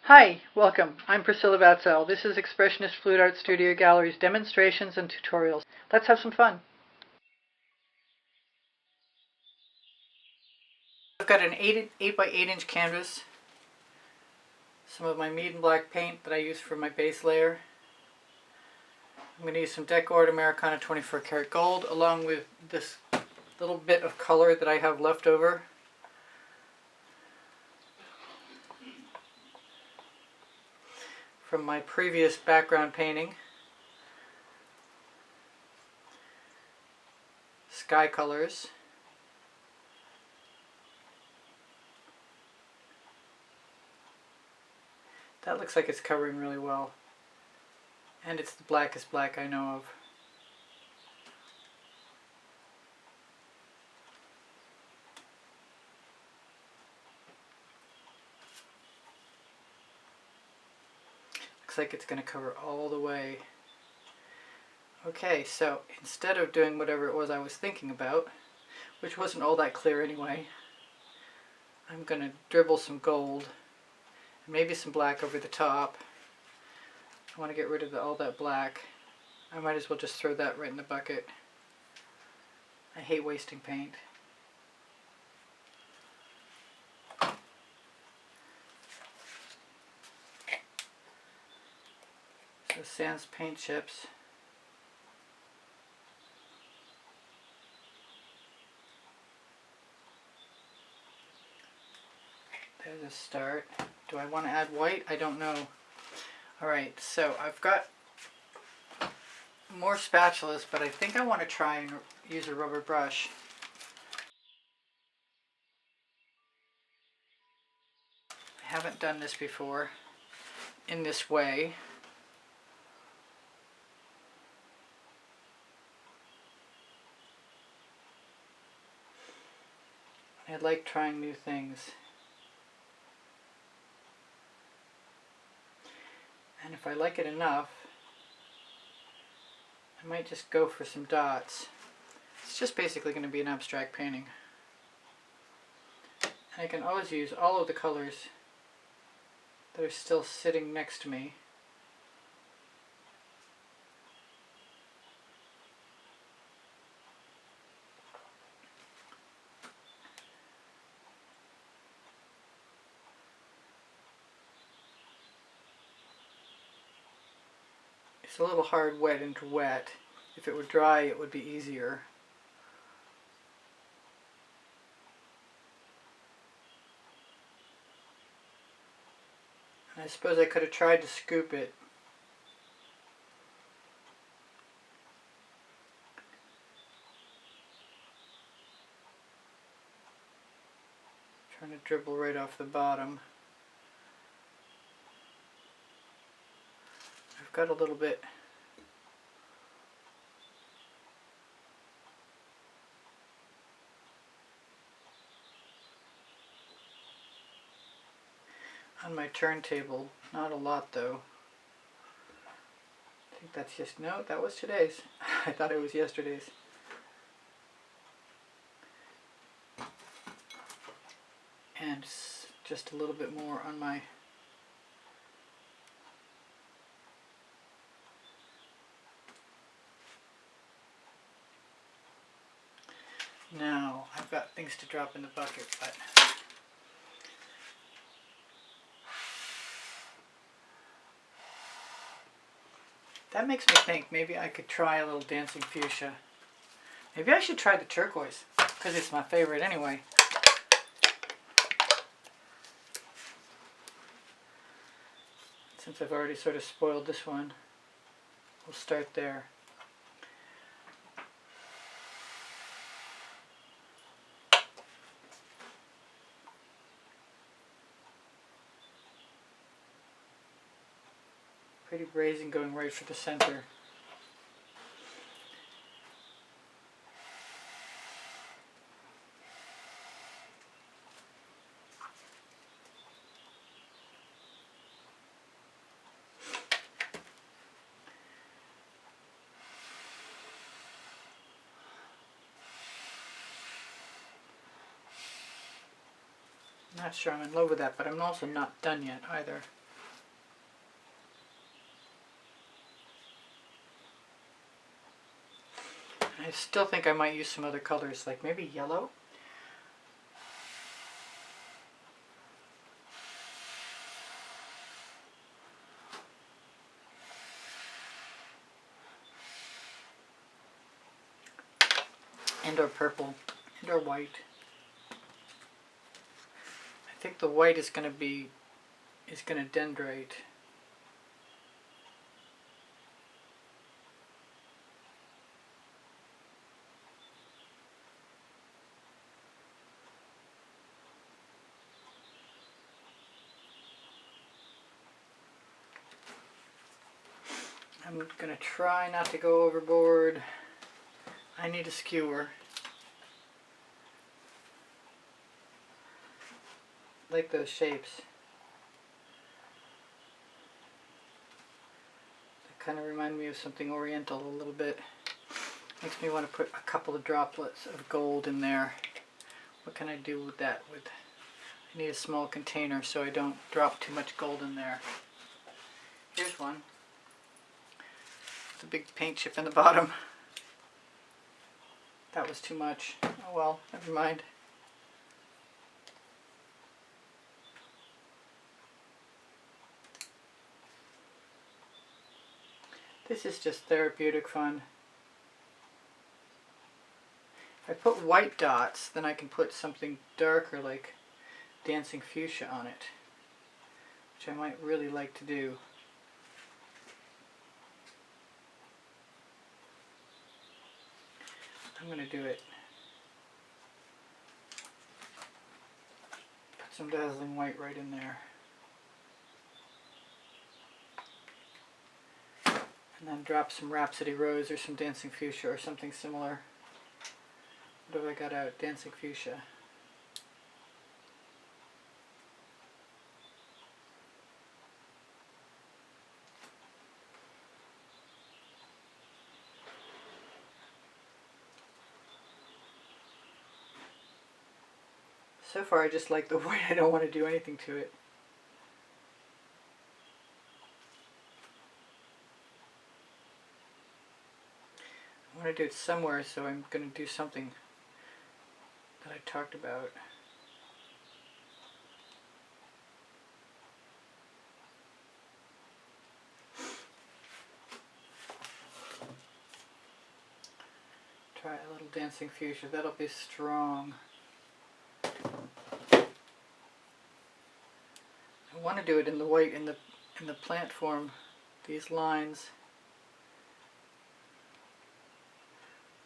Hi, welcome. I'm Priscilla Batzell. This is Expressionist Fluid Art Studio Gallery's demonstrations and tutorials. Let's have some fun. I've got an 8 by 8 inch canvas, some of my medium black paint that I use for my base layer. I'm going to use some Decor Americana 24 karat gold along with this little bit of color that I have left over. From my previous background painting, Sky Colors. That looks like it's covering really well. And it's the blackest black I know of. Looks like it's going to cover all the way. Okay, so instead of doing whatever it was I was thinking about, which wasn't all that clear anyway, I'm going to dribble some gold and maybe some black over the top. I want to get rid of all that black. I might as well just throw that right in the bucket. I hate wasting paint. So sans paint chips. There's a start. Do I want to add white? I don't know. Alright, so I've got more spatulas, but I think I want to try and use a rubber brush. I haven't done this before in this way. I like trying new things. And if I like it enough, I might just go for some dots. It's just basically going to be an abstract painting. And I can always use all of the colors that are still sitting next to me. It's a little hard wet into wet. If it were dry, it would be easier. And I suppose I could have tried to scoop it. Trying to dribble right off the bottom. I've got a little bit on my turntable. Not a lot though. I think that's just, no, that was today's. I thought it was yesterday's. And just a little bit more on my now. I've got things to drop in the bucket, but that makes me think maybe I could try a little dancing fuchsia. Maybe I should try the turquoise, because it's my favorite anyway. Since I've already sort of spoiled this one, we'll start there. Pretty brazen going right for the center. Not sure I'm in love with that, but I'm also not done yet either. I still think I might use some other colors, like maybe yellow. And or purple, and or white. I think the white is going to dendrite. I'm going to try not to go overboard. I need a skewer. I like those shapes. They kind of remind me of something Oriental a little bit. Makes me want to put a couple of droplets of gold in there. What can I do with that? I need a small container so I don't drop too much gold in there. Here's one. It's a big paint chip in the bottom. That was too much. Oh well, never mind. This is just therapeutic fun. If I put white dots, then I can put something darker like Dancing Fuchsia on it, which I might really like to do. I'm going to do it. Put some dazzling white right in there. And then drop some Rhapsody Rose or some Dancing Fuchsia or something similar. What have I got out? Dancing Fuchsia. So far I just like the white. I don't want to do anything to it. I want to do it somewhere, so I'm going to do something that I talked about. Try a little Dancing Fuchsia. That'll be strong. I want to do it in the white in the plant form. These lines.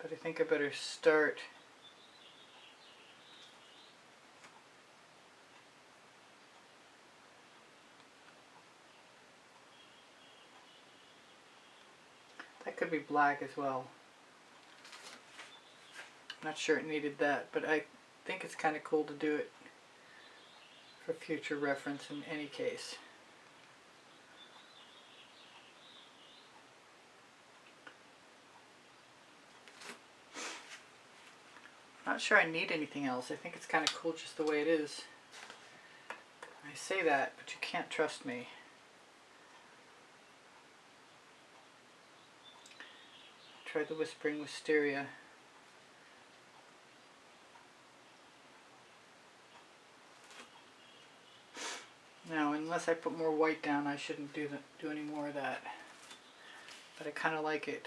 But I think I better start that could be black as well. I'm not sure it needed that, but I think it's kind of cool to do it for future reference in any case. Not sure I need anything else. I think it's kind of cool just the way it is. I say that, but you can't trust me. Try the Whispering Wisteria. Now, unless I put more white down, I shouldn't do any more of that. But I kind of like it.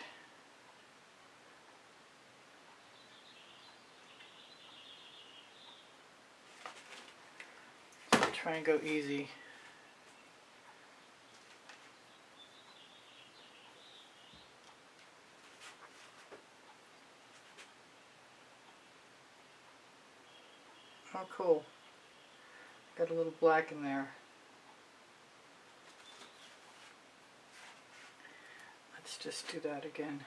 So I'll try and go easy. Oh, cool. Got a little black in there. Let's just do that again.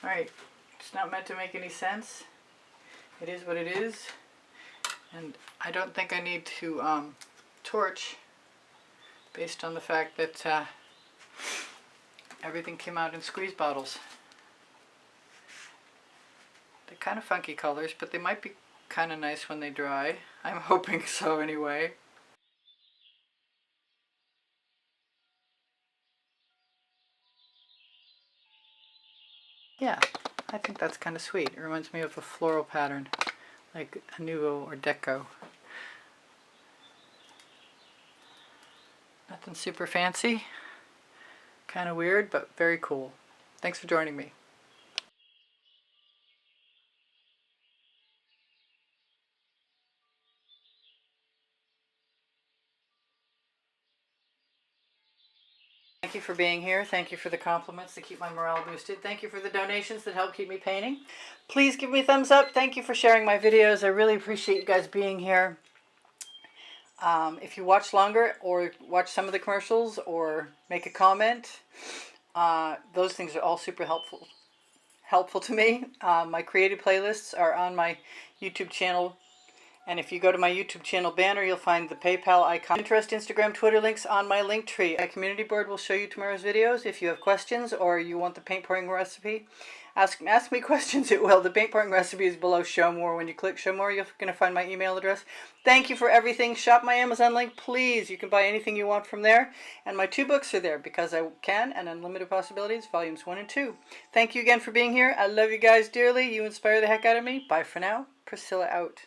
Alright, it's not meant to make any sense. It is what it is. And I don't think I need to torch based on the fact that everything came out in squeeze bottles. They're kind of funky colors, but they might be kind of nice when they dry. I'm hoping so anyway. Yeah, I think that's kind of sweet. It reminds me of a floral pattern, like a Nouveau or Deco. Nothing super fancy. Kind of weird, but very cool. Thanks for joining me. Thank you for being here. Thank you for the compliments that keep my morale boosted. Thank you for the donations that help keep me painting. Please give me a thumbs up. Thank you for sharing my videos. I really appreciate you guys being here. If you watch longer or watch some of the commercials or make a comment, those things are all super helpful to me. My creative playlists are on my YouTube channel. And if you go to my YouTube channel banner, you'll find the PayPal icon. Pinterest, Instagram, Twitter links on my link tree. My community board will show you tomorrow's videos. If you have questions or you want the paint pouring recipe, ask me questions, it will. The paint pouring recipe is below Show More. When you click Show More, you're going to find my email address. Thank you for everything. Shop my Amazon link, please. You can buy anything you want from there. And my 2 books are there, Because I Can and Unlimited Possibilities, volumes 1 and 2. Thank you again for being here. I love you guys dearly. You inspire the heck out of me. Bye for now. Priscilla out.